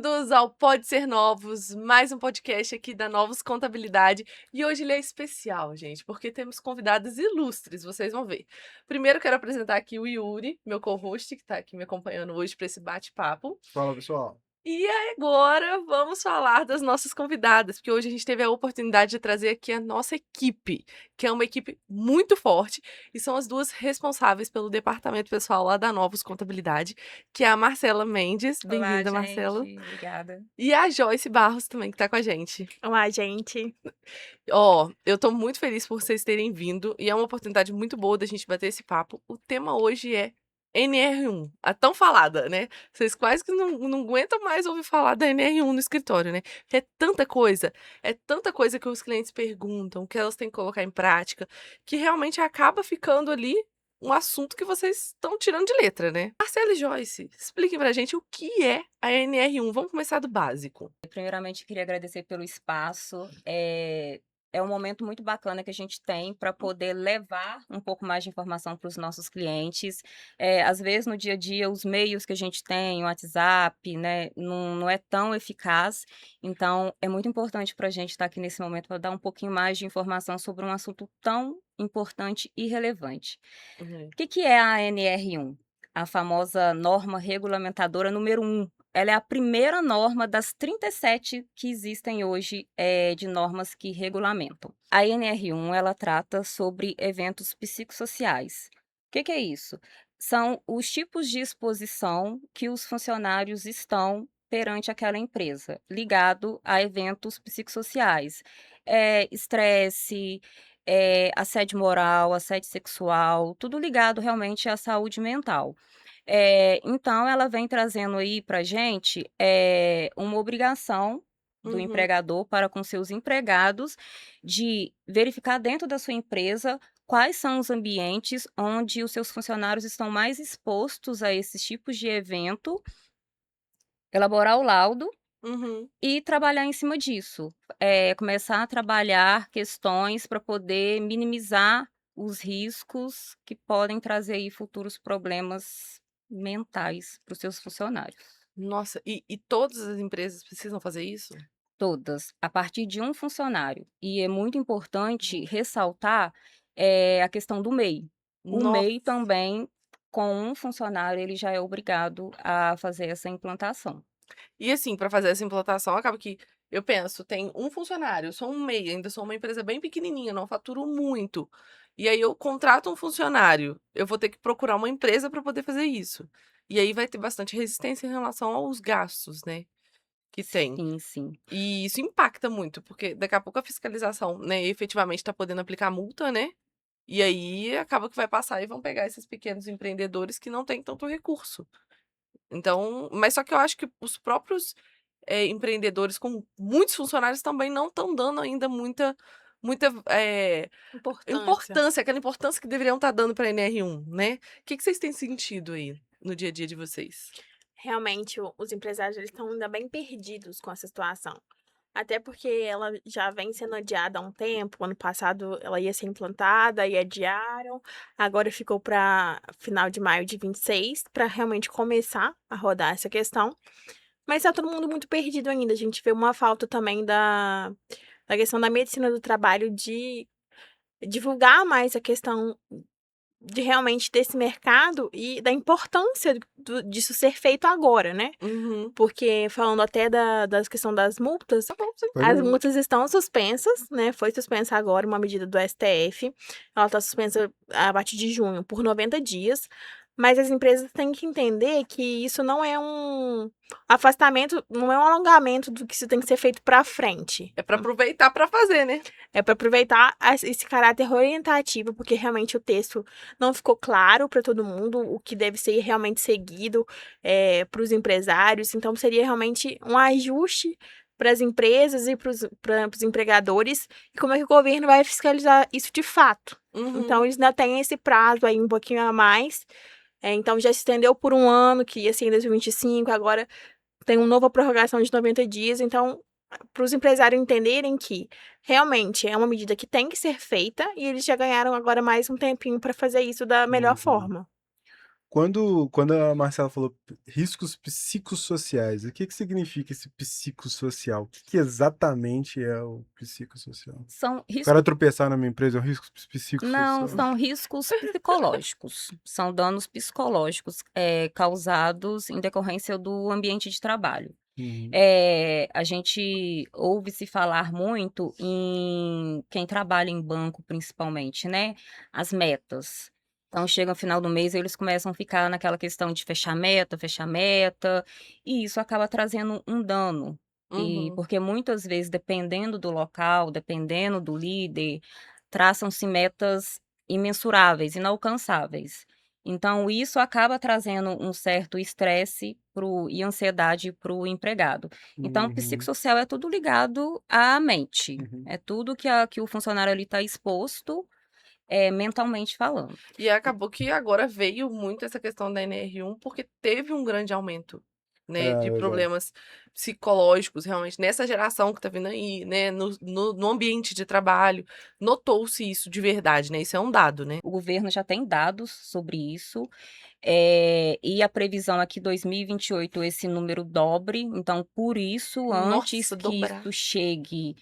Bem-vindos ao Pode Ser Novos, mais um podcast aqui da Novos Contabilidade. E hoje ele é especial, gente, porque temos convidados ilustres, vocês vão ver. Primeiro quero apresentar aqui o Yuri, meu co-host, que está aqui me acompanhando hoje para esse bate-papo. Fala, pessoal. E agora vamos falar das nossas convidadas, porque hoje a gente teve a oportunidade de trazer aqui a nossa equipe, que é uma equipe muito forte, e são as duas responsáveis pelo departamento pessoal lá da Novos Contabilidade, que é a Marcela Mendes, Olá, bem-vinda, Marcela, gente. Obrigada. e a Joyce Barros também, que tá com a gente. Olá, gente. Ó, eu tô muito feliz por vocês terem vindo, e é uma oportunidade muito boa da gente bater esse papo. O tema hoje é NR1, a tão falada, né? Vocês quase que não aguentam mais ouvir falar da NR1 no escritório, né? É tanta coisa que os clientes perguntam, que elas têm que colocar em prática, que realmente acaba ficando ali um assunto que vocês estão tirando de letra, né? Marcela e Joyce, expliquem pra gente o que é a NR1. Vamos começar do básico. Primeiramente, queria agradecer pelo espaço. É um momento muito bacana que a gente tem para poder levar um pouco mais de informação para os nossos clientes. Às vezes, no dia a dia, os meios que a gente tem, o WhatsApp, né, não é tão eficaz. Então, é muito importante para a gente estar aqui nesse momento para dar um pouquinho mais de informação sobre um assunto tão importante e relevante. Uhum. O que é a NR1? A famosa norma regulamentadora número 1. Ela é a primeira norma das 37 que existem hoje de normas que regulamentam. A NR1 ela trata sobre eventos psicossociais. O que é isso? São os tipos de exposição que os funcionários estão perante aquela empresa, ligado a eventos psicossociais. Estresse, assédio moral, assédio sexual, tudo ligado realmente à saúde mental. Então, ela vem trazendo aí para a gente uma obrigação do Uhum. empregador para com seus empregados de verificar dentro da sua empresa quais são os ambientes onde os seus funcionários estão mais expostos a esses tipos de evento, elaborar o laudo Uhum. e trabalhar em cima disso. Começar a trabalhar questões para poder minimizar os riscos que podem trazer aí futuros problemas mentais para os seus funcionários. Nossa, e todas as empresas precisam fazer isso? Todas, a partir de um funcionário. E é muito importante ressaltar a questão do MEI. O Nossa. MEI também, com um funcionário, ele já é obrigado a fazer essa implantação. E assim, para fazer essa implantação, acaba que eu penso, tem um funcionário, eu sou um MEI, ainda sou uma empresa bem pequenininha, não faturo muito. E aí eu contrato um funcionário, eu vou ter que procurar uma empresa para poder fazer isso. E aí vai ter bastante resistência em relação aos gastos, né, que tem. Sim, sim. E isso impacta muito, porque daqui a pouco a fiscalização, né, efetivamente tá podendo aplicar multa, né? E aí acaba que vai passar e vão pegar esses pequenos empreendedores que não têm tanto recurso. Então, mas só que eu acho que os próprios, empreendedores com muitos funcionários também não estão dando ainda muita, Importância. importância, aquela importância que deveriam estar dando pra NR1, né. O que que vocês têm sentido aí, no dia a dia de vocês? Realmente, os empresários eles estão ainda bem perdidos com essa situação. Até porque ela já vem sendo adiada há um tempo. Ano passado ela ia ser implantada e adiaram. Agora ficou para final de maio de 26 para realmente começar a rodar essa questão. Mas tá todo mundo muito perdido ainda. A gente vê uma falta também da questão da medicina do trabalho de divulgar mais a questão de realmente desse mercado e da importância disso ser feito agora, né? Uhum. Porque falando até da questão das multas, Tá bom, sim. as multas estão suspensas, né? Foi suspensa agora uma medida do STF. Ela está suspensa a partir de junho por 90 dias. Mas as empresas têm que entender que isso não é um afastamento, não é um alongamento do que isso tem que ser feito para frente. É pra aproveitar pra fazer, né. É para aproveitar esse caráter orientativo, porque realmente o texto não ficou claro para todo mundo o que deve ser realmente seguido para os empresários. Então, seria realmente um ajuste para as empresas e para os empregadores. E como é que o governo vai fiscalizar isso de fato? Uhum. Então, eles ainda têm esse prazo aí um pouquinho a mais. Então, já se estendeu por um ano, que ia ser em 2025, agora tem uma nova prorrogação de 90 dias. Então, para os empresários entenderem que realmente é uma medida que tem que ser feita e eles já ganharam agora mais um tempinho para fazer isso da melhor Uhum. forma. Quando a Marcela falou riscos psicossociais, o que significa esse psicossocial? O que exatamente é o psicossocial? São O cara riscos. tropeçar na minha empresa é um risco Não, psicossocial? são riscos psicológicos. São danos psicológicos causados em decorrência do ambiente de trabalho. Uhum. A gente ouve se falar muito em quem trabalha em banco, principalmente, né? As metas. Então, chega no final do mês, eles começam a ficar naquela questão de fechar meta, e isso acaba trazendo um dano. E Uhum. porque muitas vezes, dependendo do local, dependendo do líder, traçam-se metas imensuráveis, inalcançáveis. Então, isso acaba trazendo um certo estresse e ansiedade para o empregado. Então, o Uhum. psicossocial é tudo ligado à mente. Uhum. É tudo que o funcionário ali está exposto, mentalmente falando. E acabou que agora veio muito essa questão da NR1, porque teve um grande aumento, né, É de verdade. problemas psicológicos, realmente, nessa geração que tá vindo aí, né, no ambiente de trabalho, notou-se isso de verdade, né, isso é um dado, né. O governo já tem dados sobre isso, e a previsão é que 2028 esse número dobre. Então, por isso, antes Nossa, que dobrar. isso chegue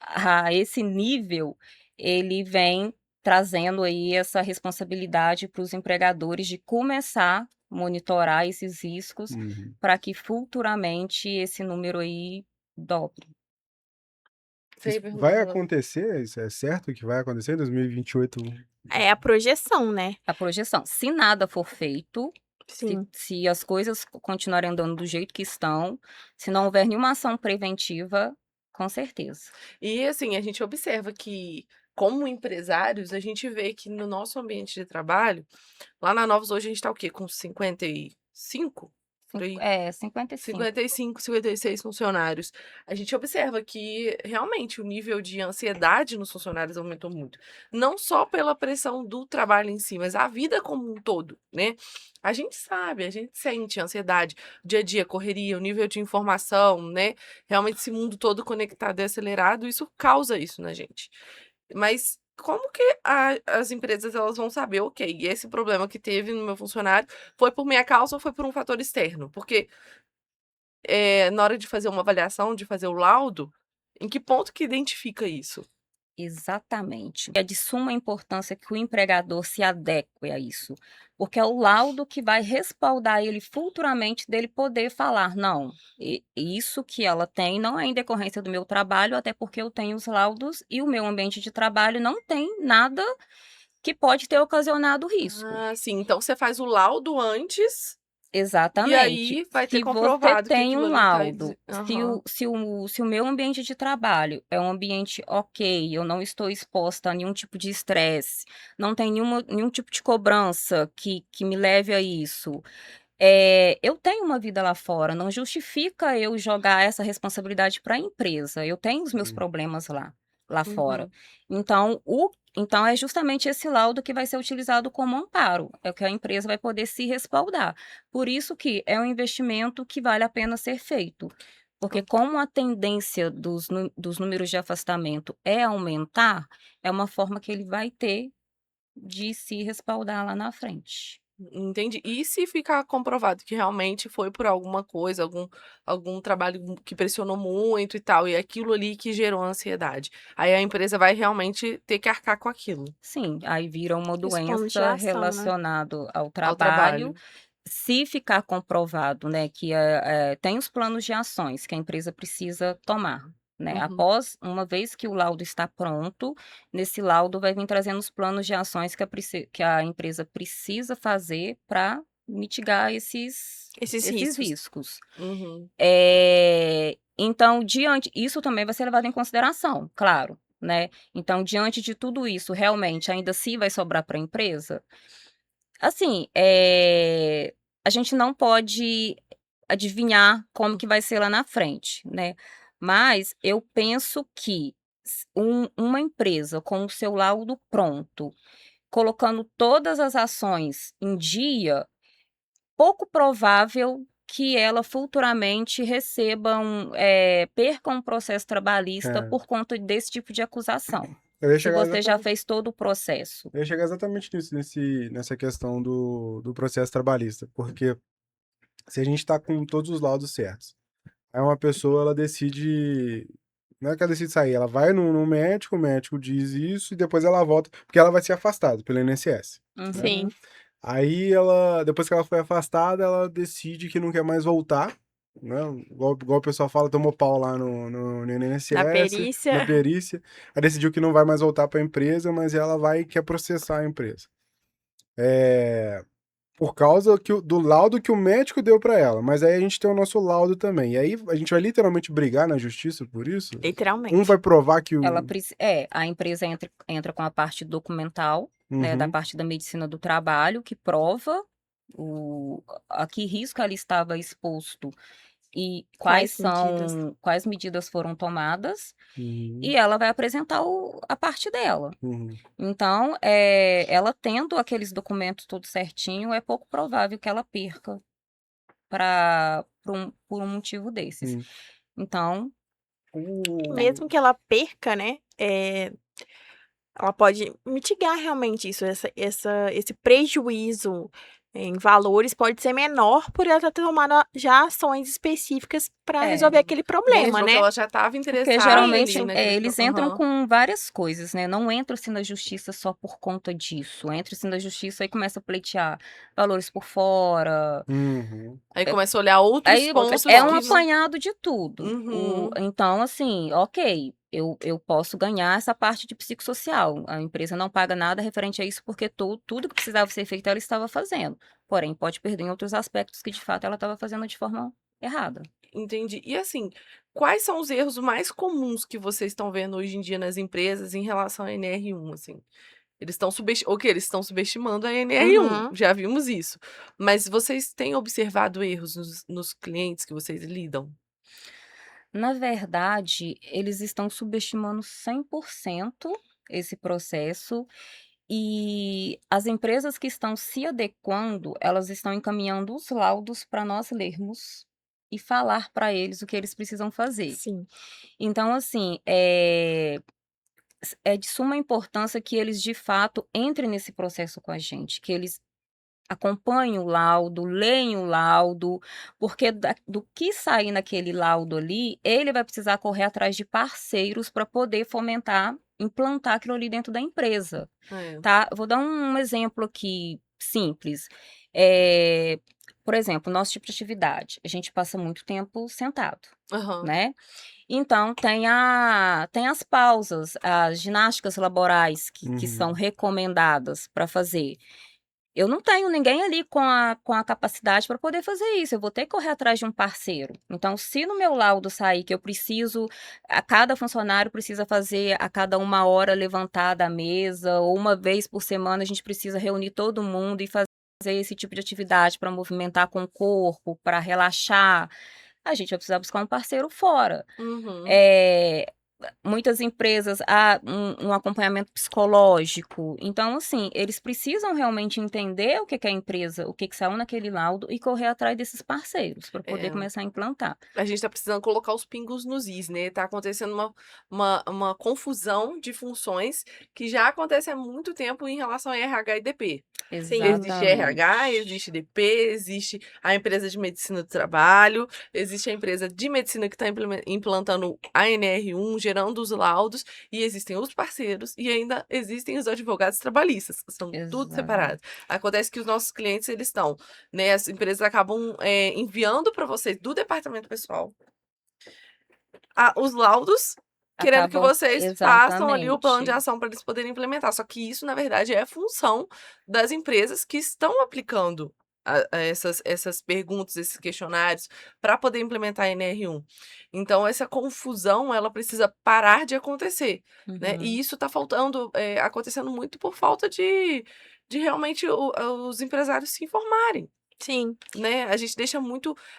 a esse nível, ele vem trazendo aí essa responsabilidade para os empregadores de começar a monitorar esses riscos Uhum. para que futuramente esse número aí dobre. Você ia Isso perguntar, vai Fernanda? acontecer? Isso é certo que vai acontecer em 2028? É a projeção, né? A projeção, se nada for feito, se, Sim. se as coisas continuarem andando do jeito que estão, se não houver nenhuma ação preventiva, com certeza. E assim, a gente observa que, como empresários, a gente vê que no nosso ambiente de trabalho, lá na Novos hoje a gente tá o quê? Com 55? Por aí? 55. 55, 56 funcionários. A gente observa que realmente o nível de ansiedade nos funcionários aumentou muito. Não só pela pressão do trabalho em si, mas a vida como um todo, né? A gente sabe, a gente sente ansiedade, dia a dia, correria, o nível de informação, né? Realmente esse mundo todo conectado e acelerado, isso causa isso na gente. Mas como que as empresas elas vão saber, ok, esse problema que teve no meu funcionário foi por minha causa ou foi por um fator externo? Porque na hora de fazer uma avaliação, de fazer o laudo, em que ponto que identifica isso? Exatamente. É de suma importância que o empregador se adeque a isso, porque é o laudo que vai respaldar ele futuramente dele poder falar: não, isso que ela tem não é em decorrência do meu trabalho, até porque eu tenho os laudos e o meu ambiente de trabalho não tem nada que pode ter ocasionado risco. Ah, sim, então você faz o laudo antes, e Exatamente. aí vai ter Se você comprovado que tem aquilo um ali tá laudo, aham. se o meu ambiente de trabalho é um ambiente ok, eu não estou exposta a nenhum tipo de estresse, não tem nenhum tipo de cobrança que me leve a isso. Eu tenho uma vida lá fora, não justifica eu jogar essa responsabilidade para a empresa. Eu tenho os meus Uhum. problemas lá fora. Uhum. Então é justamente esse laudo que vai ser utilizado como amparo, é o que a empresa vai poder se respaldar. Por isso que é um investimento que vale a pena ser feito. Porque Então, como a tendência dos números de afastamento é aumentar, é uma forma que ele vai ter de se respaldar lá na frente. entendi. E se ficar comprovado que realmente foi por alguma coisa, algum trabalho que pressionou muito e tal, e aquilo ali que gerou ansiedade, aí a empresa vai realmente ter que arcar com aquilo, Sim, aí vira uma Os planos de doença ação, né? relacionado ao ao trabalho. trabalho. Se ficar comprovado, né, que tem os planos de ações que a empresa precisa tomar, né? Uhum. Após, uma vez que o laudo está pronto, nesse laudo vai vir trazendo os planos de ações que a empresa precisa fazer para mitigar Esses esses riscos. riscos. Uhum. Então, isso também vai ser levado em consideração, claro, né? Então, diante de tudo isso, realmente, ainda assim vai sobrar para a empresa? Assim, a gente não pode adivinhar como que vai ser lá na frente, né? Mas eu penso que uma empresa com o seu laudo pronto, colocando todas as ações em dia, pouco provável que ela futuramente perca um processo trabalhista É. por conta desse tipo de acusação. Eu ia Se chegar você já exatamente, fez todo o processo. eu ia chegar exatamente nisso, nessa questão do processo trabalhista, porque se a gente tá com todos os laudos certos, aí uma pessoa, ela decide, não é que ela decide sair, ela vai no médico, o médico diz isso e depois ela volta, porque ela vai ser afastada pelo INSS, né? Sim. Uhum. Aí ela, depois que ela foi afastada, ela decide que não quer mais voltar, né? Igual o pessoal fala, tomou pau lá no Na INSS, na perícia. perícia, aí decidiu que não vai mais voltar para a empresa, mas ela vai e quer processar a empresa. É, por causa do laudo que o médico deu para ela, mas aí a gente tem o nosso laudo também. E aí a gente vai literalmente brigar na justiça por isso? Um vai Literalmente. provar que Ela o. a empresa entra com a parte documental, né, da Uhum, parte da medicina do trabalho, que prova a que risco ela estava exposto e Quais medidas? quais medidas foram tomadas, uhum, e ela vai apresentar a parte dela. uhum, Então, ela tendo aqueles documentos tudo certinho, é pouco provável que ela perca por um motivo desses. uhum, Então, Mesmo que ela perca, né? Ela pode mitigar realmente isso, esse prejuízo em valores pode ser menor por ela ter tomado já ações específicas para resolver é. aquele problema, Mostrou que né? ela já estava Porque interessada geralmente ali naquele. eles entram Aham. com várias coisas, né? Não entra assim na justiça só por conta disso. Entra assim na justiça e começa a pleitear valores por fora. uhum, Aí começa a olhar outros Aí Outros pontos é um que pontos. não. apanhado de tudo. Uhum. Então, assim, ok, eu posso ganhar essa parte de psicossocial. A empresa não paga nada referente a isso porque tudo que precisava ser feito ela estava fazendo. Porém, pode perder em outros aspectos que de fato ela estava fazendo de forma errada. Entendi. E assim, quais são os erros mais comuns que vocês estão vendo hoje em dia nas empresas em relação à NR1, assim? Eles estão eles estão subestimando a NR1, Uhum. já vimos isso. Mas vocês têm observado erros nos clientes que vocês lidam? Na verdade, eles estão subestimando 100% esse processo e as empresas que estão se adequando, elas estão encaminhando os laudos para nós lermos e falar para eles o que eles precisam fazer. Sim. Então, assim, é de suma importância que eles de fato entrem nesse processo com a gente, que eles acompanhem o laudo, leem o laudo, porque do que sair naquele laudo ali, ele vai precisar correr atrás de parceiros para poder fomentar, implantar aquilo ali dentro da empresa, É. tá? Vou dar um exemplo aqui simples. É, por exemplo, nosso tipo de atividade, a gente passa muito tempo sentado, Aham. né? Então, tem as pausas, as ginásticas laborais que são uhum. recomendadas para fazer. Eu não tenho ninguém ali com a capacidade para poder fazer isso. Eu vou ter que correr atrás de um parceiro. Então, se no meu laudo sair que eu preciso, a cada funcionário precisa fazer a cada 1 hora levantar da mesa, ou uma vez por semana a gente precisa reunir todo mundo e fazer esse tipo de atividade para movimentar com o corpo, para relaxar, a gente vai precisar buscar um parceiro fora. Uhum. É, muitas empresas, um acompanhamento psicológico. Então, assim, eles precisam realmente entender o que que é a empresa, o que que saiu naquele laudo e correr atrás desses parceiros para poder É. começar a implantar. A gente tá precisando colocar os pingos nos is, né? Tá acontecendo uma confusão de funções que já acontece há muito tempo em relação a RH e DP. Sim. Existe RH, Exatamente. existe DP, existe a empresa de medicina do trabalho, existe a empresa de medicina que está implantando a NR1, gerando os laudos, e existem os parceiros, e ainda existem os advogados trabalhistas, que são tudo Exato. separados. Acontece que os nossos clientes, eles estão, né, as empresas acabam enviando para vocês do departamento pessoal os laudos, querendo que Acabam, vocês façam ali o plano de exatamente. ação para eles poderem implementar. Só que isso, na verdade, é função das empresas que estão aplicando essas perguntas, esses questionários, para poder implementar a NR1. Então, essa confusão, ela precisa parar de acontecer, né? E Uhum. isso está faltando, acontecendo muito por falta de realmente os empresários se informarem. Sim. Né, a gente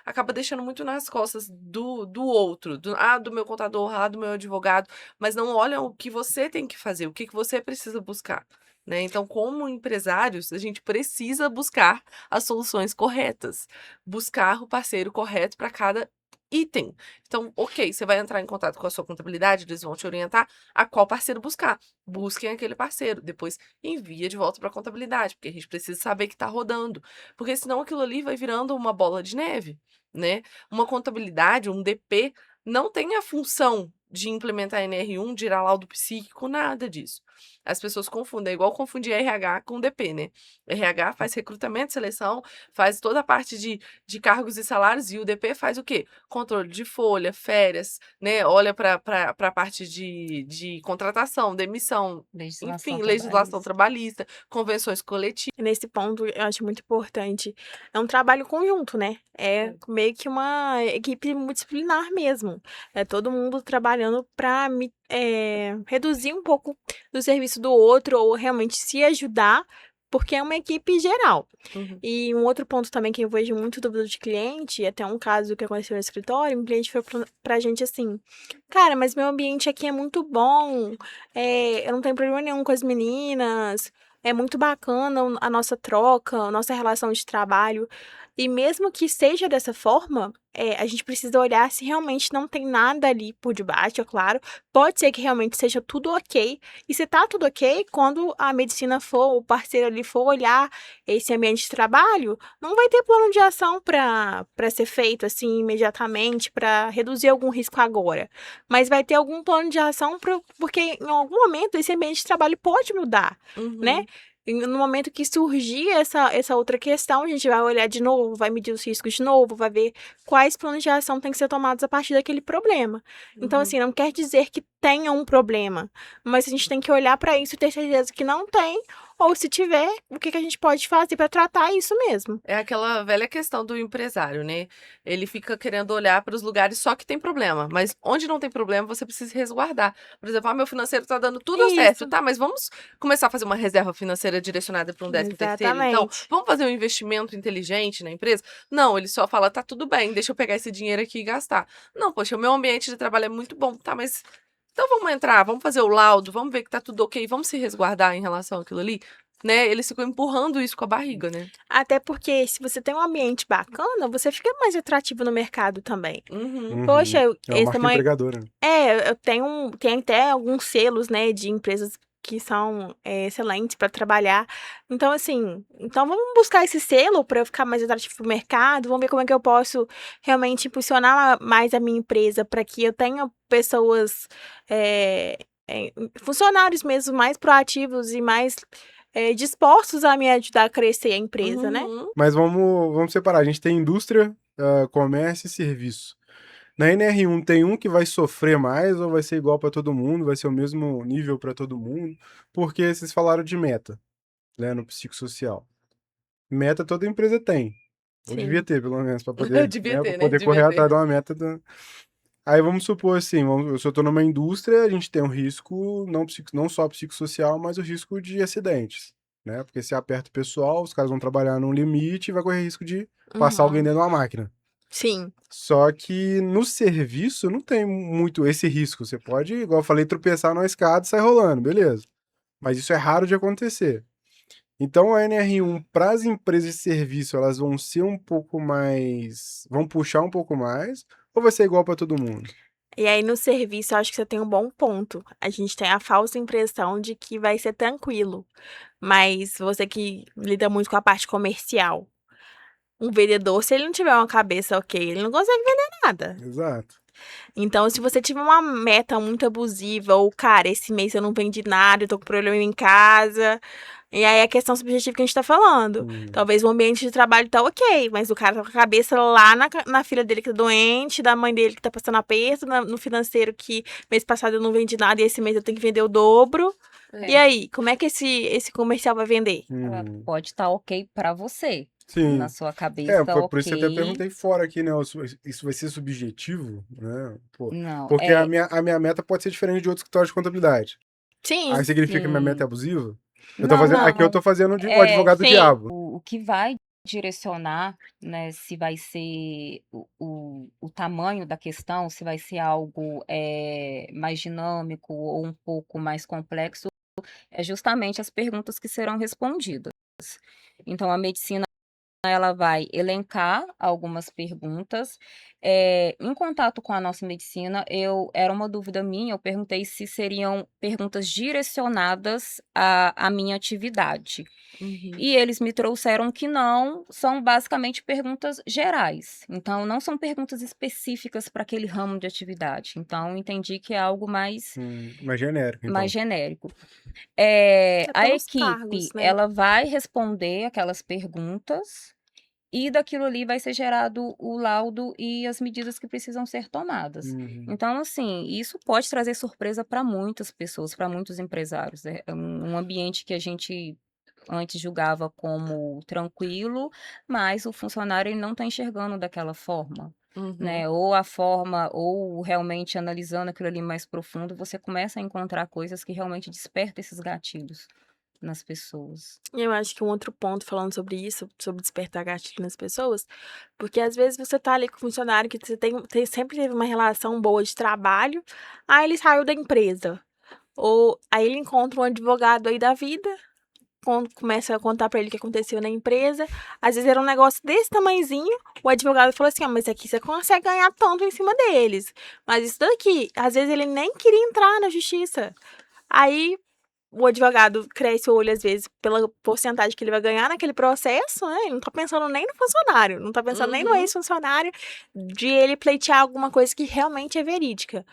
acaba deixando muito nas costas do outro, do meu contador, do meu advogado, mas não olham o que você tem que fazer, o que que você precisa buscar, né. Então, como empresários, a gente precisa buscar as soluções corretas, buscar o parceiro correto para cada item. Então, ok, você vai entrar em contato com a sua contabilidade, eles vão te orientar a qual parceiro buscar. Busquem aquele parceiro, depois envia de volta para a contabilidade, porque a gente precisa saber que está rodando, porque senão aquilo ali vai virando uma bola de neve, né? Uma contabilidade, um DP, não tem a função de implementar NR1, de ir a laudo psíquico, nada disso. As pessoas confundem, é igual confundir RH com DP, né? RH faz recrutamento, seleção, faz toda a parte de cargos e salários, e o DP faz o quê? Controle de folha, férias, né? Olha para a parte de contratação, demissão, Legislação enfim, legislação trabalhista. trabalhista, convenções coletivas. Nesse ponto, eu acho muito importante. É um trabalho conjunto, né? É meio que uma equipe multidisciplinar mesmo. É todo mundo trabalhando para reduzir um pouco do serviço do outro ou realmente se ajudar, porque é uma equipe geral. Uhum. E um outro ponto também que eu vejo muito dúvida de cliente, até um caso que aconteceu no escritório, um cliente foi pra gente assim, cara, mas meu ambiente aqui é muito bom, eu não tenho problema nenhum com as meninas, é muito bacana a nossa troca, a nossa relação de trabalho. E mesmo que seja dessa forma, a gente precisa olhar se realmente não tem nada ali por debaixo, é claro. Pode ser que realmente seja tudo ok. E se tá tudo ok, quando a medicina for, o parceiro ali for olhar esse ambiente de trabalho, não vai ter plano de ação para ser feito assim imediatamente, para reduzir algum risco agora. Mas vai ter algum plano de ação porque em algum momento esse ambiente de trabalho pode mudar, né? Uhum. E no momento que surgir essa outra questão, a gente vai olhar de novo, vai medir os riscos de novo, vai ver quais planos de ação têm que ser tomados a partir daquele problema. Então, Uhum. assim, não quer dizer que tenha um problema, mas a gente tem que olhar para isso e ter certeza que não tem, ou se tiver, o que a gente pode fazer para tratar isso mesmo. É aquela velha questão do empresário, né? Ele fica querendo olhar para os lugares só que tem problema, mas onde não tem problema, você precisa resguardar. Por exemplo, meu financeiro tá dando tudo certo, Isso, tá? Mas vamos começar a fazer uma reserva financeira direcionada para um 13º, então? exatamente. Vamos fazer um investimento inteligente na empresa? Não, ele só fala, tá tudo bem, deixa eu pegar esse dinheiro aqui e gastar. Não, poxa, o meu ambiente de trabalho é muito bom, tá? Mas então vamos entrar, vamos fazer o laudo, vamos ver que tá tudo ok, vamos se resguardar em relação àquilo ali, né? Eles ficam empurrando isso com a barriga, né? Até porque se você tem um ambiente bacana, você fica mais atrativo no mercado também. Uhum. Poxa, É uma marca empregadora. eu tenho, tem até alguns selos, né, de empresas que são excelentes para trabalhar. Então, assim, então vamos buscar esse selo para eu ficar mais atrativo pro mercado. Vamos ver como é que eu posso realmente impulsionar mais a minha empresa para que eu tenha pessoas, funcionários mesmo mais proativos e mais dispostos a me ajudar a crescer a empresa, né? Uhum. Mas vamos separar. A gente tem indústria, comércio e serviço. Na NR1 tem um que vai sofrer mais ou vai ser igual para todo mundo, vai ser o mesmo nível para todo mundo? Porque vocês falaram de meta, né, no psicossocial. Meta toda empresa tem. Ou devia Sim. ter, pelo menos, para Eu poder, devia né, para ter, né? poder correr Devia ter. atrás de uma meta. Aí vamos supor assim, se eu estou numa indústria, a gente tem um risco não só psicossocial, mas o risco de acidentes, né? Porque se aperta o pessoal, os caras vão trabalhar num limite e vai correr risco de passar alguém Uhum. dentro de uma máquina. Sim. Só que no serviço não tem muito esse risco. Você pode, igual eu falei, tropeçar numa escada e sair rolando, beleza. Mas isso é raro de acontecer. Então a NR1 para as empresas de serviço, elas vão ser um pouco mais, vão puxar um pouco mais, ou vai ser igual para todo mundo? E aí, no serviço, eu acho que você tem um bom ponto. A gente tem a falsa impressão de que vai ser tranquilo. Mas você que lida muito com a parte comercial, um vendedor, se ele não tiver uma cabeça ok, ele não consegue vender nada. Exato. Então, se você tiver uma meta muito abusiva, ou, cara, esse mês eu não vendi nada, eu tô com problema em casa. E aí é a questão subjetiva que a gente tá falando. Talvez o ambiente de trabalho tá ok, mas o cara tá com a cabeça lá na filha dele que tá doente, da mãe dele que tá passando aperto, no financeiro que mês passado eu não vendi nada e esse mês eu tenho que vender o dobro. E aí, como é que esse comercial vai vender? Pode estar ok para você. Sim. Na sua cabeça, foi por isso que eu até ok. perguntei fora aqui, né? Isso vai ser subjetivo, né? Pô, Não, porque a minha meta pode ser diferente de outro escritório de contabilidade. Sim. Aí significa que minha meta sim. é abusiva? Não, Aqui eu tô fazendo o advogado do sim. diabo. O que vai direcionar, né, se vai ser o tamanho da questão, se vai ser algo mais dinâmico ou um pouco mais complexo, é justamente as perguntas que serão respondidas. Então, a medicina ela vai elencar algumas perguntas. Em contato com a nossa medicina, era uma dúvida minha, eu perguntei se seriam perguntas direcionadas à minha atividade. Uhum. E eles me trouxeram que não, são basicamente perguntas gerais. Então, não são perguntas específicas para aquele ramo de atividade. Então, eu entendi que é algo mais Mais genérico, então. genérico. É A pelos cargos, equipe, né? ela vai responder aquelas perguntas e daquilo ali vai ser gerado o laudo e as medidas que precisam ser tomadas. Uhum. Então, assim, isso pode trazer surpresa para muitas pessoas, para muitos empresários. É um ambiente que a gente antes julgava como tranquilo, mas o funcionário ele não está enxergando daquela forma. Uhum. Né? Ou a forma, ou realmente analisando aquilo ali mais profundo, você começa a encontrar coisas que realmente despertam esses gatilhos nas pessoas. Eu acho que um outro ponto falando sobre isso, sobre despertar gatilho nas pessoas, porque às vezes você tá ali com um funcionário que você sempre teve uma relação boa de trabalho, aí ele saiu da empresa. Ou aí ele encontra um advogado aí da vida, começa a contar pra ele o que aconteceu na empresa. Às vezes era um negócio desse tamanhozinho, o advogado falou assim: mas aqui você consegue ganhar tanto em cima deles. Mas isso daqui, às vezes ele nem queria entrar na justiça. Aí o advogado cresce o olho, às vezes, pela porcentagem que ele vai ganhar naquele processo, né? Ele não tá pensando nem no funcionário, não tá pensando nem no Uhum. ex-funcionário, de ele pleitear alguma coisa que realmente é verídica.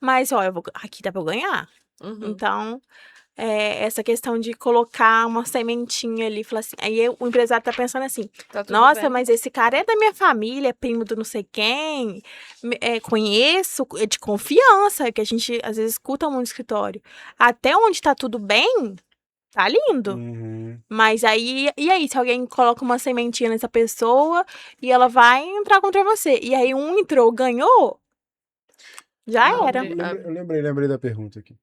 Mas, ó, aqui dá pra eu ganhar. Uhum. Então, essa questão de colocar uma sementinha ali, falar assim, aí o empresário tá pensando assim, Tá tudo nossa, bem. mas esse cara é da minha família, é primo do não sei quem, conheço, é de confiança, que a gente às vezes escuta muito no escritório. Até onde tá tudo bem, tá lindo. Uhum. Mas aí, e aí, se alguém coloca uma sementinha nessa pessoa e ela vai entrar contra você, e aí um entrou, ganhou, já Não, era. Eu lembrei da pergunta aqui.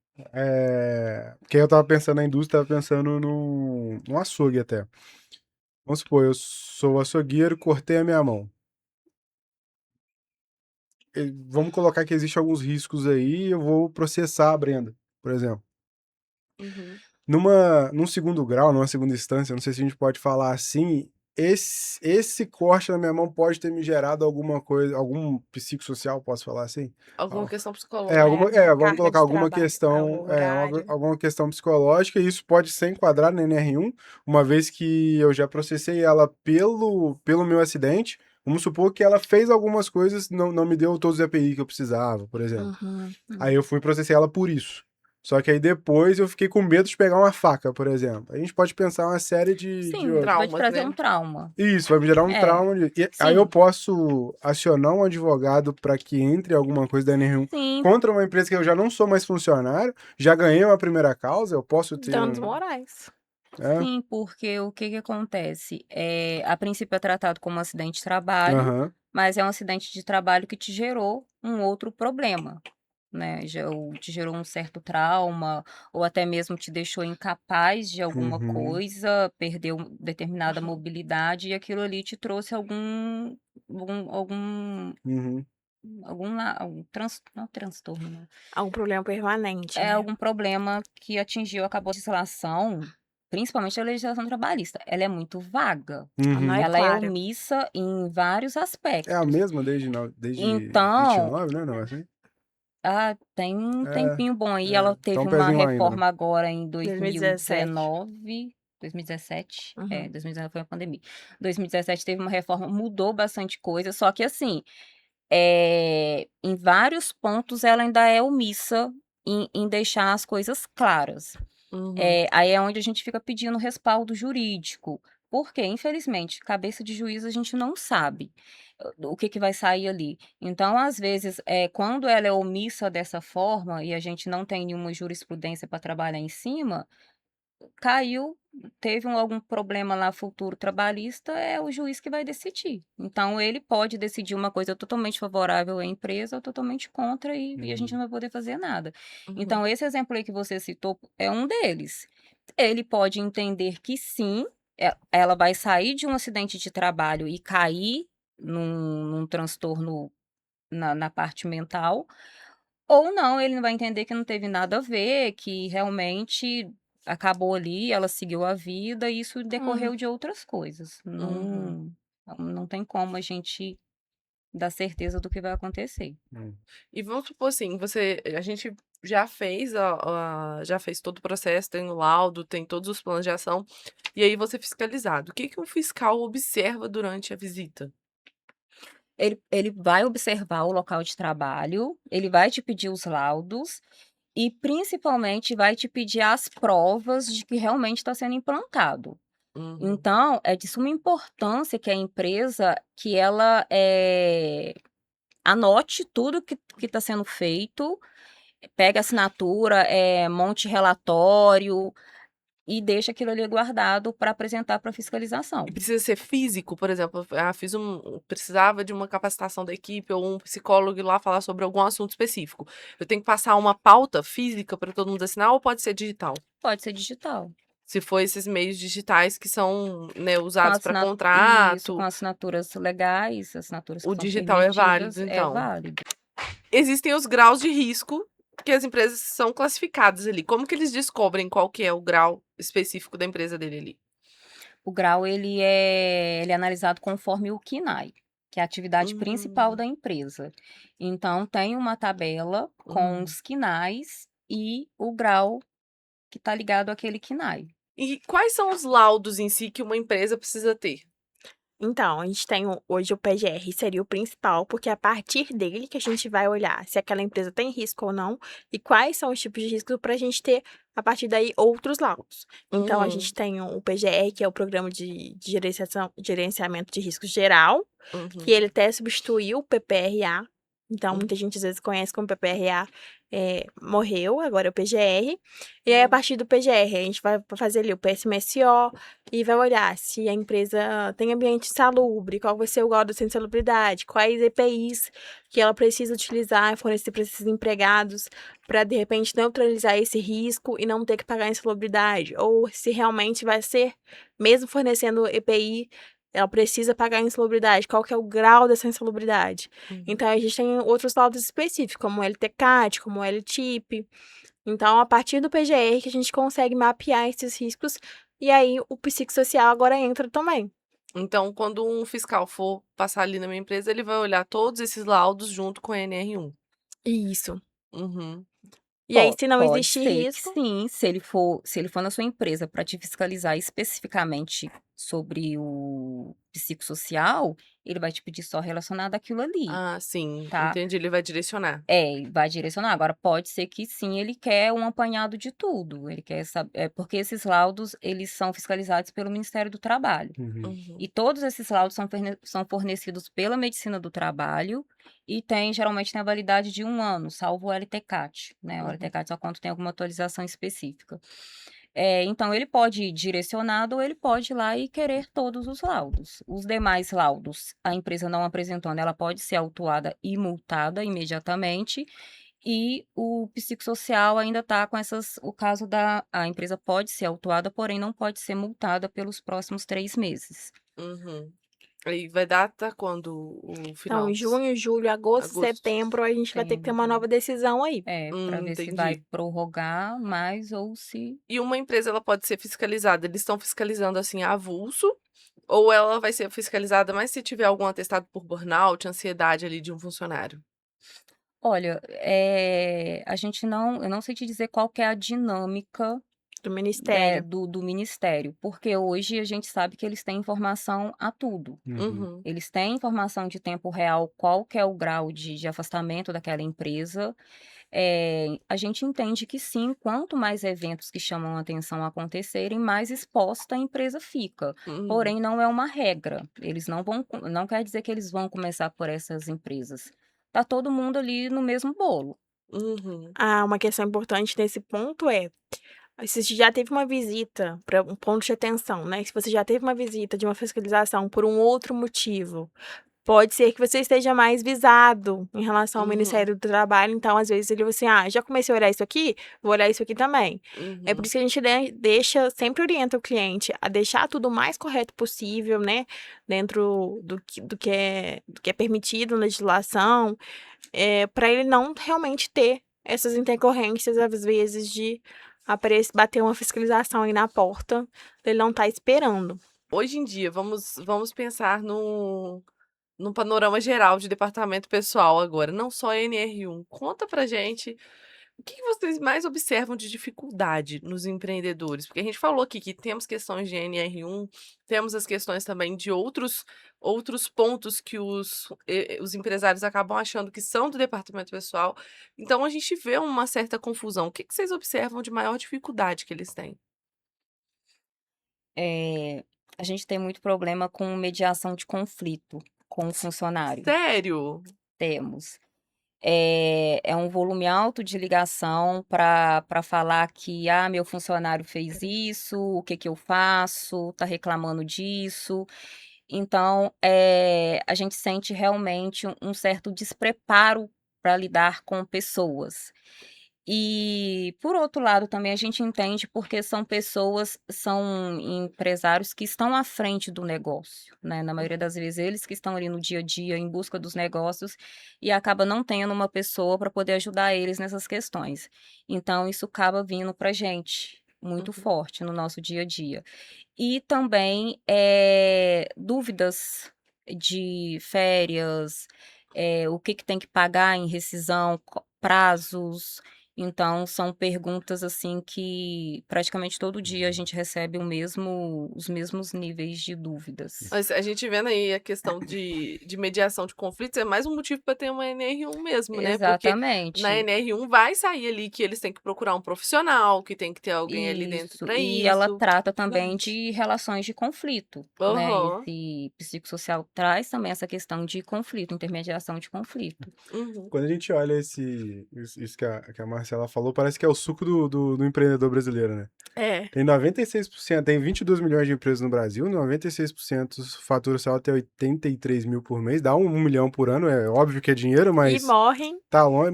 Porque eu tava pensando na indústria, tava pensando num açougue até. Vamos supor, eu sou açougueiro, cortei a minha mão. Vamos colocar que existem alguns riscos aí, eu vou processar a Brenda, por exemplo. Uhum. Num segundo grau, numa segunda instância, não sei se a gente pode falar assim, esse corte na minha mão pode ter me gerado alguma coisa, algum psicossocial, posso falar assim? Alguma questão É, psicológica. vamos Carga colocar de alguma trabalho, questão, horário. alguma questão psicológica, e isso pode ser enquadrado na NR1, uma vez que eu já processei ela pelo meu acidente. Vamos supor que ela fez algumas coisas, não me deu todos os EPI que eu precisava, por exemplo. Uhum. Aí eu fui processar ela por isso. Só que aí depois eu fiquei com medo de pegar uma faca, por exemplo. A gente pode pensar uma série de Sim, outros. vai te Traumas, trazer né? um trauma. Isso, vai me gerar um É, trauma. Aí eu sim, posso acionar um advogado para que entre alguma coisa da NR1 sim, contra uma empresa que eu já não sou mais funcionário, já ganhei uma primeira causa, eu posso ter Danos morais. É? sim, porque o que que acontece? A princípio é tratado como um acidente de trabalho, Aham. mas é um acidente de trabalho que te gerou um outro problema, né? Ou te gerou um certo trauma, ou até mesmo te deixou incapaz de alguma Uhum. coisa, perdeu determinada mobilidade e aquilo ali te trouxe algum, algum, Uhum. não transtorno, né? Algum problema permanente, né? Algum problema que atingiu, acabou a legislação, principalmente a legislação trabalhista. Ela é muito vaga. Não é Uhum. Ela é clara. omissa em vários É a aspectos. mesma desde Então, 29, né? Não, é assim? tem um É, tempinho bom aí. Ela tá teve um uma pezinho lá ainda, né? reforma agora em 2017. 2017. Uhum. 2019 foi a pandemia. 2017 teve uma reforma, mudou bastante coisa, só que assim, em vários pontos ela ainda é omissa em deixar as coisas claras. Uhum. Aí é onde a gente fica pedindo respaldo jurídico. Porque, infelizmente, cabeça de juiz a gente não sabe o que vai sair ali. Então, às vezes, quando ela é omissa dessa forma e a gente não tem nenhuma jurisprudência para trabalhar em cima, caiu, teve algum problema lá futuro trabalhista, é o juiz que vai decidir. Então, ele pode decidir uma coisa totalmente favorável à empresa ou totalmente contra e a gente Uhum. não vai poder fazer nada. Uhum. Então, esse exemplo aí que você citou é um deles. Ele pode entender que sim, ela vai sair de um acidente de trabalho e cair num transtorno na parte mental, ou não, ele vai entender que não teve nada a ver, que realmente acabou ali, ela seguiu a vida e isso Uhum. decorreu de outras coisas. Uhum. Não tem como a gente dar certeza do que vai acontecer. E vamos supor assim, a gente já fez já fez todo o processo, tem o laudo, tem todos os planos de ação, e aí você é fiscalizado. O que que um fiscal observa durante a visita? Ele vai observar o local de trabalho, ele vai te pedir os laudos e principalmente vai te pedir as provas de que realmente está sendo implantado. Uhum. Então, é de suma importância que a empresa, que ela anote tudo que está sendo feito, pegue a assinatura, monte relatório e deixe aquilo ali guardado para apresentar para fiscalização. E precisa ser físico, por exemplo, precisava de uma capacitação da equipe ou um psicólogo ir lá falar sobre algum assunto específico. Eu tenho que passar uma pauta física para todo mundo assinar ou pode ser digital? Pode ser digital. Se for esses meios digitais que são, né, Com usados para Isso, com contrato, assinaturas legais, assinaturas que o são digital é válido, permitidas, é então. válido. Existem os graus de risco que as empresas são classificadas ali. Como que eles descobrem qual que é o grau específico da empresa dele ali? O grau ele é analisado conforme o KINAI, que é a atividade principal da empresa. Então tem uma tabela com os KINAIs e o grau que está ligado àquele KINAI. E quais são os laudos em si que uma empresa precisa ter? Então, a gente tem hoje o PGR, seria o principal, porque é a partir dele que a gente vai olhar se aquela empresa tem risco ou não e quais são os tipos de risco para a gente ter, a partir daí, outros laudos. Então, a gente tem o PGR, que é o Programa de Gerenciamento de Riscos Geral, que ele até substituiu o PPRA. Então, muita gente às vezes conhece como PPRA, morreu, agora é o PGR. E aí, a partir do PGR, a gente vai fazer ali o PSMSO e vai olhar se a empresa tem ambiente insalubre, qual vai ser o grau dessa insalubridade, quais EPIs que ela precisa utilizar e fornecer para esses empregados para, de repente, neutralizar esse risco e não ter que pagar a insalubridade. Ou se realmente vai ser, mesmo fornecendo EPI, ela precisa pagar a insalubridade, qual que é o grau dessa insalubridade. Então, a gente tem outros laudos específicos, como o LTCAT, como o LTIP. Então, a partir do PGR que a gente consegue mapear esses riscos, e aí o psicossocial agora entra também. Então, quando um fiscal for passar ali na minha empresa, ele vai olhar todos esses laudos junto com a NR1. Isso. Uhum. E aí, se não Pode existir ser que risco, sim, se ele for na sua empresa para te fiscalizar especificamente sobre o psicossocial, ele vai te pedir só relacionado àquilo ali, Ah, sim, tá? entendi. Ele vai direcionar. E vai direcionar. Agora, pode ser que sim, ele quer um apanhado de tudo. Ele quer saber, porque esses laudos, eles são fiscalizados pelo Ministério do Trabalho. Uhum. E todos esses laudos são fornecidos pela Medicina do Trabalho e geralmente tem a validade de 1 ano, salvo o LTCAT, né? O LTCAT só quando tem alguma atualização específica. Então, ele pode ir direcionado ou ele pode ir lá e querer todos os laudos. Os demais laudos, a empresa não apresentando, ela pode ser autuada e multada imediatamente. E o psicossocial ainda está com o caso a empresa pode ser autuada, porém não pode ser multada pelos próximos 3 meses. Uhum. Aí vai dar até quando o então, final? em junho, julho, agosto, Agosto. setembro, a gente vai ter que ter uma nova decisão aí. Para ver se vai Entendi. prorrogar mais ou se... E uma empresa, ela pode ser fiscalizada, eles estão fiscalizando, assim, a avulso, ou ela vai ser fiscalizada mais se tiver algum atestado por burnout, ansiedade ali de um funcionário? Olha, eu não sei te dizer qual que é a dinâmica Do Ministério. do Ministério, porque hoje a gente sabe que eles têm informação a tudo. Uhum. Eles têm informação de tempo real, qual que é o grau de afastamento daquela empresa. A gente entende que sim, quanto mais eventos que chamam a atenção acontecerem, mais exposta a empresa fica. Uhum. Porém, não é uma regra. Eles não quer dizer que eles vão começar por essas empresas. Tá todo mundo ali no mesmo bolo. Uhum. Uma questão importante nesse ponto se você já teve uma visita para um ponto de atenção, né? Se você já teve uma visita de uma fiscalização por um outro motivo, pode ser que você esteja mais visado em relação ao Uhum. Ministério do Trabalho. Então, às vezes, ele vai assim, já comecei a olhar isso aqui, vou olhar isso aqui também. É por Uhum. isso que a gente sempre orienta o cliente a deixar tudo o mais correto possível, né? Dentro do que é permitido na legislação, para ele não realmente ter essas intercorrências, às vezes, de bater uma fiscalização aí na porta, ele não tá esperando. Hoje em dia, vamos pensar no panorama geral de departamento pessoal agora, não só NR1. Conta pra gente o que vocês mais observam de dificuldade nos empreendedores? Porque a gente falou aqui que temos questões de NR1, temos as questões também de outros pontos que os empresários acabam achando que são do departamento pessoal. Então a gente vê uma certa confusão. O que vocês observam de maior dificuldade que eles têm? A gente tem muito problema com mediação de conflito com o funcionário. Sério? Temos. É um volume alto de ligação para falar que meu funcionário fez isso, o que que eu faço, tá reclamando disso. Então, a gente sente realmente um certo despreparo para lidar com pessoas. E, por outro lado, também a gente entende porque são empresários que estão à frente do negócio, né? Na maioria das vezes, eles que estão ali no dia a dia em busca dos negócios e acaba não tendo uma pessoa para poder ajudar eles nessas questões. Então, isso acaba vindo para a gente muito Uhum. forte no nosso dia a dia. E também dúvidas de férias, o que que tem que pagar em rescisão, prazos. Então, são perguntas assim que praticamente todo dia a gente recebe os mesmos níveis de dúvidas. Mas a gente vendo aí a questão de mediação de conflitos é mais um motivo para ter uma NR1 mesmo, né? Porque na Exatamente. NR1 vai sair ali que eles têm que procurar um profissional, que tem que ter alguém ali dentro Isso. para E ela isso. trata também Verdade. de relações de conflito, né? Aham. Esse psicossocial traz também essa questão de conflito, intermediação de conflito. Uhum. Quando a gente olha isso que a Marcela falou, parece que é o suco do empreendedor brasileiro, né? É. Tem 96%, tem 22 milhões de empresas no Brasil, 96% fatura só até 83 mil por mês, dá 1 milhão por ano, é óbvio que é dinheiro, E mas morrem. tá longe,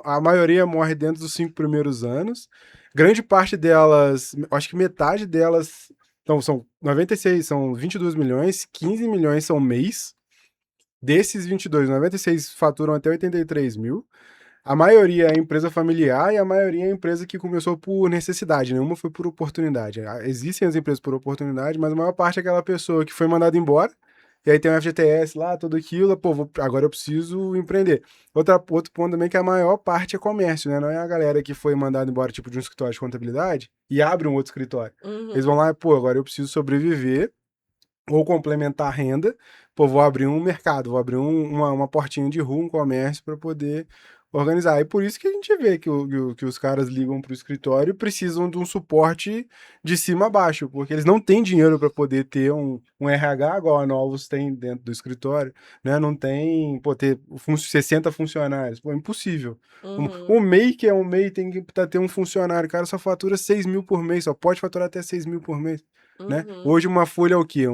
a maioria morre dentro dos 5 primeiros anos. Grande parte delas, acho que metade delas, então são 96, são 22 milhões, 15 milhões são mês. Desses 22, 96 faturam até 83 mil. A maioria é empresa familiar e a maioria é empresa que começou por necessidade, nenhuma foi por oportunidade. Existem as empresas por oportunidade, mas a maior parte é aquela pessoa que foi mandada embora, e aí tem um FGTS lá, tudo aquilo, pô, agora eu preciso empreender. Outro ponto também é que a maior parte é comércio, né? Não é a galera que foi mandada embora, tipo, de um escritório de contabilidade e abre um outro escritório. Eles vão Uhum. lá, pô, agora eu preciso sobreviver ou complementar a renda, pô, vou abrir um mercado, vou abrir uma portinha de rua, um comércio para poder organizar. E por isso que a gente vê que os caras ligam para o escritório e precisam de um suporte de cima a baixo, porque eles não têm dinheiro para poder ter um RH igual a Novos tem dentro do escritório, né? Não tem, pô, ter 60 funcionários, pô, é impossível. Uhum. O MEI, que é um MEI, tem que ter um funcionário, o cara só fatura 6 mil por mês, só pode faturar até 6 mil por mês. Né? Uhum. Hoje uma folha é o quê?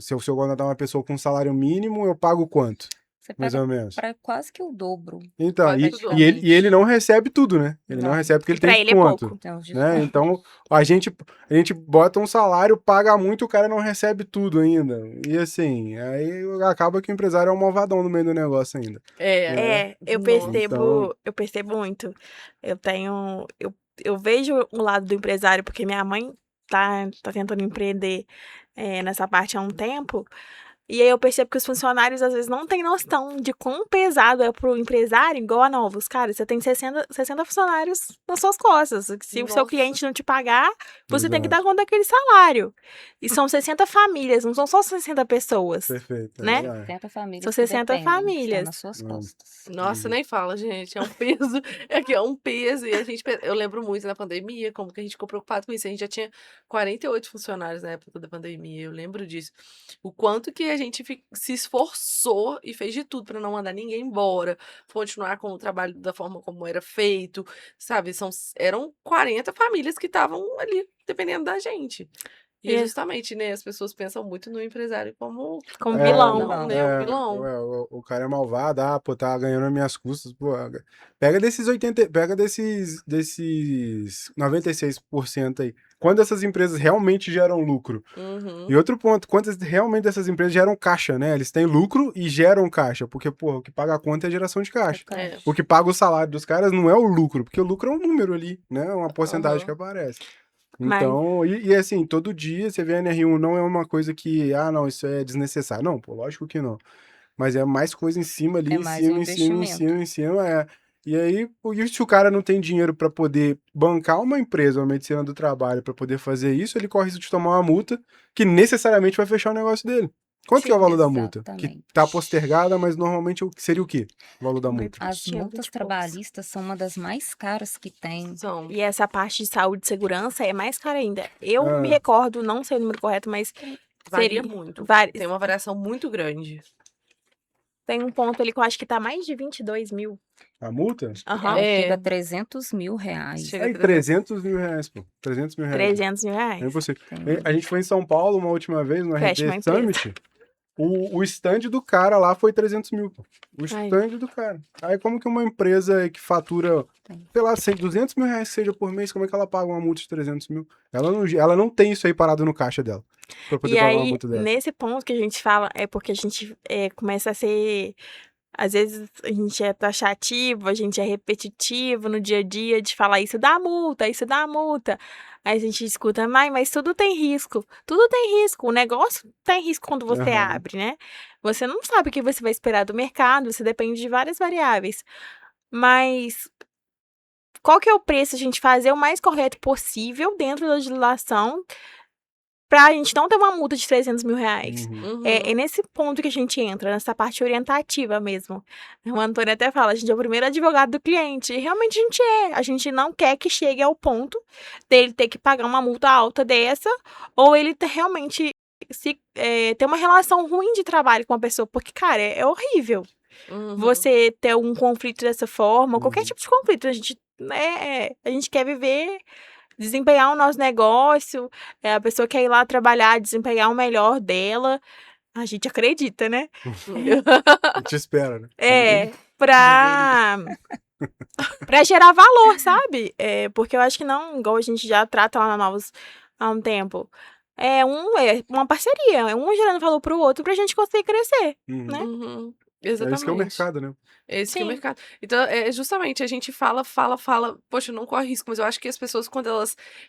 Se eu contratar uma pessoa com salário mínimo, eu pago quanto? Você Mais paga ou menos. para quase que o dobro, Então, Quase e, tudo. e ele, praticamente. e ele não recebe tudo, né? Ele não Não. recebe porque E ele pra tem ele é desconto. pouco. Tem os Né? descontos. Então, a gente bota um salário, paga muito, o cara não recebe tudo ainda. E assim, aí acaba que o empresário é um malvadão no meio do negócio ainda. É. Né? Eu Nossa. Então, percebo muito. Eu vejo o lado do empresário, porque minha mãe tá tentando empreender nessa parte há um tempo. E aí eu percebo que os funcionários às vezes não têm noção de quão pesado é pro empresário, igual a Novos. Cara, você tem 60 funcionários nas suas costas. Se o seu Nossa. cliente não te pagar, você tem que exato. dar conta daquele salário. E são 60 famílias, não são só 60 pessoas, Perfeito. né? É. 60 famílias São que 60 dependem, estão famílias. nas suas Não. costas. Nossa, nem fala, gente. É um peso. É que é um peso. E eu lembro muito na pandemia, como que a gente ficou preocupado com isso. A gente já tinha 48 funcionários na época da pandemia. Eu lembro disso. O quanto que a gente se esforçou e fez de tudo para não mandar ninguém embora, continuar com o trabalho da forma como era feito, sabe? Eram 40 famílias que estavam ali dependendo da gente. E E justamente, né, as pessoas pensam muito no empresário como como Como vilão. não, né, o vilão. O cara é malvado, pô, tá ganhando as minhas custas, pô. Pega desses 96% aí. quando essas empresas realmente geram lucro. Uhum. E outro ponto, quantas realmente dessas empresas geram caixa, né? Eles têm lucro e geram caixa, porque, pô, o que paga a conta é a geração de caixa. É. O que paga o salário dos caras não é o lucro, porque o lucro é um número ali, né? Uma porcentagem Aham. que aparece. Mas- Então, e assim, todo dia você vê a NR1 não é uma coisa que, não, isso é desnecessário. Não, pô, lógico que não. Mas é mais coisa em cima ali, É em mais cima, um em cima, em investimento. cima, em cima, E aí, e se o cara não tem dinheiro pra poder bancar uma empresa, uma medicina do trabalho, pra poder fazer isso, ele corre risco de tomar uma multa que necessariamente vai fechar o negócio dele. Quanto que é o Sim, valor da multa? Que exatamente. tá postergada, mas normalmente seria o quê? O valor da multa? As 200 multas e poucos. trabalhistas são uma das mais caras que tem. São. E essa parte de saúde e segurança é mais cara ainda. Eu me Ah. recordo, não sei o número correto, mas Varia seria muito. vários. Tem uma variação muito grande. Tem um ponto ali que eu acho que tá mais de 22 mil. A multa? Aham. Ela É. chega a 300 mil reais. Chega Aí, a 300. 300 mil reais, pô. 300 mil reais. 300 mil É reais. impossível. Tem- A gente foi em São Paulo uma última vez, no Fecha RD uma empresa. Summit. O stand do cara lá foi 300 mil, pô. O Aí. stand do cara. Aí como que uma empresa que fatura, Tem. sei lá, 200 mil reais que seja por mês, como é que ela paga uma multa de 300 mil? Ela não tem isso aí parado no caixa dela, pra poder E pagar uma aí, multa dessa. nesse ponto que a gente fala, é porque a gente começa a ser. Às vezes a gente é taxativo, a gente é repetitivo no dia a dia de falar isso dá multa, isso dá multa. Aí a gente escuta, mas tudo tem risco. Tudo tem risco. O negócio tem risco quando você Aham. abre, né? Você não sabe o que você vai esperar do mercado, você depende de várias variáveis. Mas qual que é o preço a gente fazer o mais correto possível dentro da legislação pra gente não ter uma multa de 300 mil reais? Uhum. É nesse ponto que a gente entra, nessa parte orientativa mesmo. O Antônio até fala, a gente é o primeiro advogado do cliente. E realmente a gente é. A gente não quer que chegue ao ponto dele ter que pagar uma multa alta dessa, ou ele realmente ter uma relação ruim de trabalho com a pessoa. Porque, cara, é horrível Uhum. você ter um conflito dessa forma, qualquer Uhum. tipo de conflito. A gente quer viver, desempenhar o nosso negócio, a pessoa quer ir lá trabalhar, desempenhar o melhor dela. A gente acredita, né? A gente espera, né? Pra gerar valor, sabe? Porque eu acho que não, igual a gente já trata lá na Novos há um tempo. É uma parceria, um gerando valor pro outro pra gente conseguir crescer, Uhum. né? Uhum. É isso que é o Exatamente. mercado, né? É esse que é o Sim. mercado. Então, justamente, a gente fala, poxa, não corre risco, mas eu acho que as pessoas, quando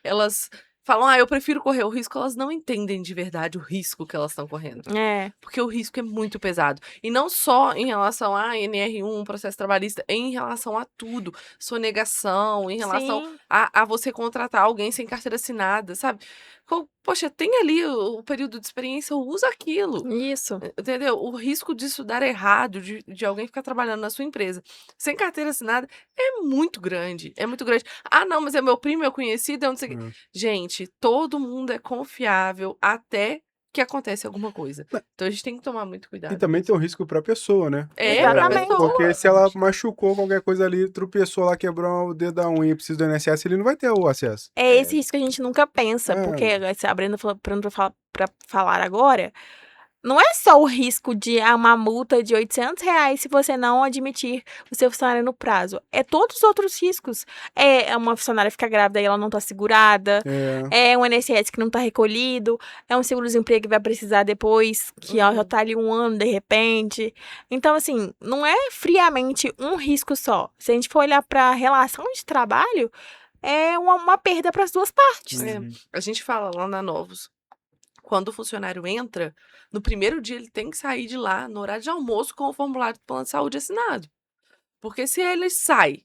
elas falam, eu prefiro correr o risco, elas não entendem de verdade o risco que elas estão correndo. É. Porque o risco é muito pesado. E não só em relação a NR1, processo trabalhista, em relação a tudo. Sonegação, em relação Sim. a você contratar alguém sem carteira assinada, sabe? Poxa, tem ali o período de experiência, usa aquilo. Isso. Entendeu? O risco disso dar errado, de alguém ficar trabalhando na sua empresa sem carteira assinada, é muito grande. É muito grande. Ah, não, mas é meu primo, meu conhecido, eu não sei o quê. É. Gente, todo mundo é confiável até que acontece alguma coisa. Então a gente tem que tomar muito cuidado. E também tem o risco pra pessoa, né? Exatamente. Porque se ela machucou qualquer coisa ali, tropeçou lá, quebrou o dedo da unha e precisa do INSS, ele não vai ter o acesso. É esse risco que a gente nunca pensa, É. porque a Brenda falou pra falar agora, não é só o risco de uma multa de R$800 se você não admitir o seu funcionário no prazo. É todos os outros riscos. É uma funcionária ficar grávida e ela não tá segurada. É um INSS que não tá recolhido. É um seguro-desemprego que vai precisar depois, que ela já tá ali 1 ano de repente. Então, assim, não é friamente um risco só. Se a gente for olhar pra relação de trabalho, é uma perda para as duas partes. A gente fala lá na Novos, quando o funcionário entra, no primeiro dia ele tem que sair de lá no horário de almoço com o formulário do plano de saúde assinado. Porque se ele sai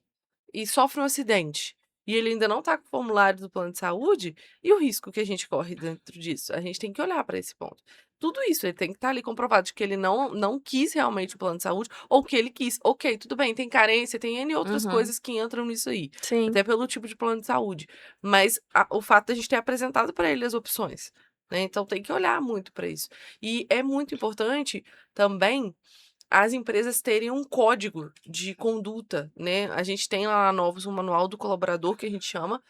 e sofre um acidente e ele ainda não tá com o formulário do plano de saúde, e o risco que a gente corre dentro disso? A gente tem que olhar para esse ponto. Tudo isso, ele tem que estar ali comprovado de que ele não quis realmente o plano de saúde, ou que ele quis. Ok, tudo bem, tem carência, tem N outras coisas que entram nisso aí. Sim. Até pelo tipo de plano de saúde. Mas o fato da gente ter apresentado para ele as opções, né? Então tem que olhar muito para isso. E é muito importante também as empresas terem um código de conduta, né? A gente tem lá na Novos um manual do colaborador, que a gente chama,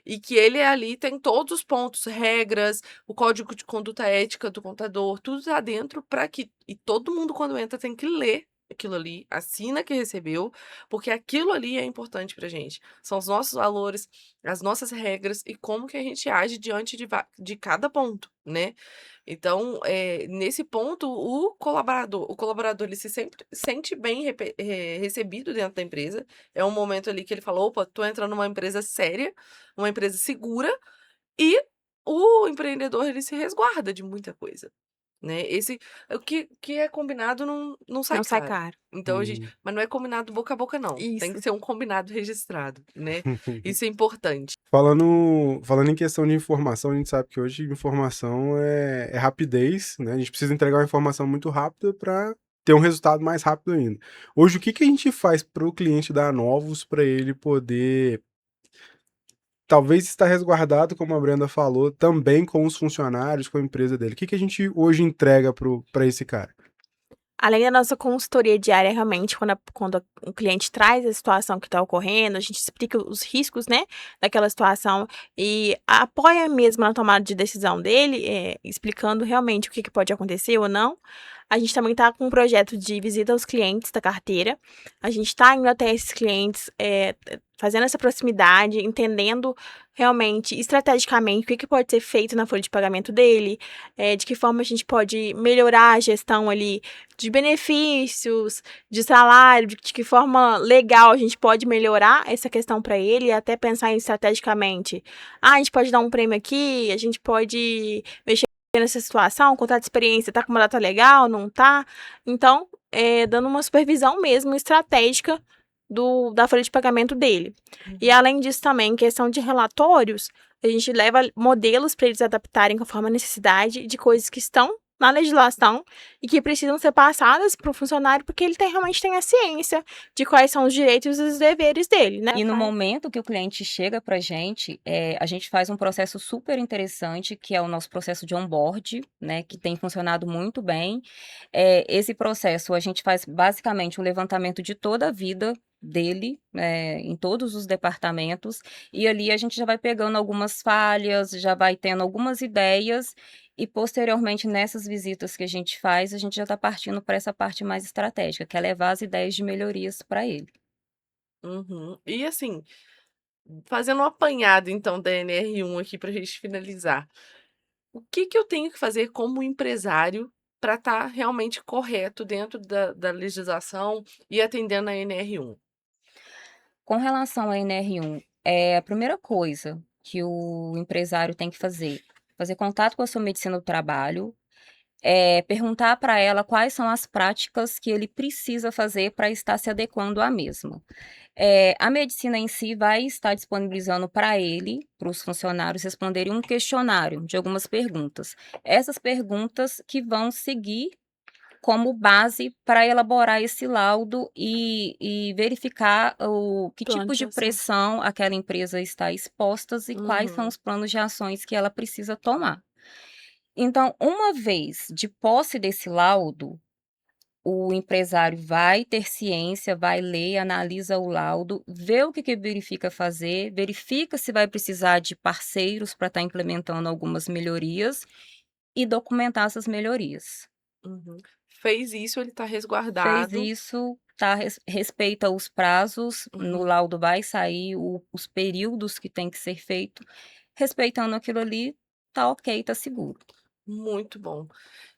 e que ele ali tem todos os pontos, regras, o código de conduta ética do contador, tudo tá dentro para que... E todo mundo, quando entra, tem que ler aquilo ali, assina que recebeu, porque aquilo ali é importante pra gente. São os nossos valores, as nossas regras e como que a gente age diante de cada ponto, né? Então, nesse ponto, o colaborador ele se sempre sente bem recebido dentro da empresa. É um momento ali que ele fala, opa, tô entrando numa empresa séria, uma empresa segura, e o empreendedor ele se resguarda de muita coisa, né? O que é combinado não sai Não sai caro. caro. Então, Hum. mas não é combinado boca a boca, não. Tem que Isso. ser um combinado registrado, né? Isso é importante. Falando em questão de informação, a gente sabe que hoje informação é rapidez, né? A gente precisa entregar uma informação muito rápida para ter um resultado mais rápido ainda. Hoje, o que que a gente faz para o cliente da Novos para ele poder, talvez, estar resguardado, como a Brenda falou, também com os funcionários, com a empresa dele? O que que a gente hoje entrega para esse cara? Além da nossa consultoria diária, realmente, quando o cliente traz a situação que está ocorrendo, a gente explica os riscos, né, daquela situação e apoia mesmo na tomada de decisão dele, explicando realmente o que pode acontecer ou não. A gente também está com um projeto de visita aos clientes da carteira. A gente está indo até esses clientes, fazendo essa proximidade, entendendo realmente, estrategicamente, o que pode ser feito na folha de pagamento dele, de que forma a gente pode melhorar a gestão ali de benefícios, de salário, de que forma legal a gente pode melhorar essa questão para ele e até pensar em estrategicamente. A gente pode dar um prêmio aqui, a gente pode mexer nessa situação, contar de experiência, tá com uma data legal, não tá? Então, dando uma supervisão mesmo estratégica da folha de pagamento dele. E além disso também, em questão de relatórios, a gente leva modelos para eles adaptarem conforme a necessidade de coisas que estão na legislação e que precisam ser passadas para o funcionário porque ele realmente tem a ciência de quais são os direitos e os deveres dele, né? E no momento que o cliente chega para a gente faz um processo super interessante, que é o nosso processo de onboard, né, que tem funcionado muito bem. Esse processo, a gente faz basicamente um levantamento de toda a vida dele, em todos os departamentos, e ali a gente já vai pegando algumas falhas, já vai tendo algumas ideias, e posteriormente, nessas visitas que a gente faz, a gente já está partindo para essa parte mais estratégica, que é levar as ideias de melhorias para ele. Uhum. E assim, fazendo um apanhado então da NR1 aqui pra gente finalizar. O que que eu tenho que fazer como empresário para estar realmente correto dentro da legislação e atendendo a NR1? Com relação à NR1, a primeira coisa que o empresário tem que fazer contato com a sua medicina do trabalho, perguntar para ela quais são as práticas que ele precisa fazer para estar se adequando à mesma. A medicina em si vai estar disponibilizando para ele, para os funcionários, responderem um questionário de algumas perguntas. Essas perguntas que vão seguir como base para elaborar esse laudo e verificar que Plano tipo de de ação. pressão aquela empresa está exposta e quais são Uhum. os planos de ações que ela precisa tomar. Então, uma vez de posse desse laudo, o empresário vai ter ciência, vai ler, analisa o laudo, vê o que verifica fazer, verifica se vai precisar de parceiros para estar implementando algumas melhorias e documentar essas melhorias. Uhum. Fez isso, ele está Fez resguardado. isso, tá, respeita os prazos, no Uhum. laudo vai sair os períodos que tem que ser feito, respeitando aquilo ali, tá ok, tá seguro. Muito bom.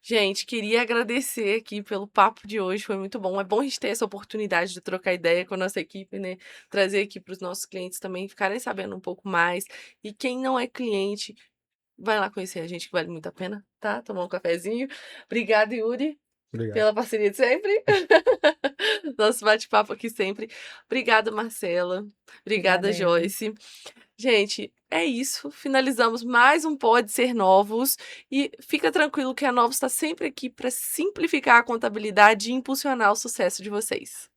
Gente, queria agradecer aqui pelo papo de hoje, foi muito bom. É bom a gente ter essa oportunidade de trocar ideia com a nossa equipe, né? Trazer aqui para os nossos clientes também ficarem sabendo um pouco mais. E quem não é cliente, vai lá conhecer a gente, que vale muito a pena, tá? Tomar um cafezinho. Obrigada, Yuri, Obrigado. pela parceria de sempre. Nosso bate-papo aqui sempre. Obrigada, Marcela. Obrigada, Obrigada, eu. Joyce. Gente, é isso. Finalizamos mais um Pode Ser Novos. E fica tranquilo que a Novos está sempre aqui para simplificar a contabilidade e impulsionar o sucesso de vocês.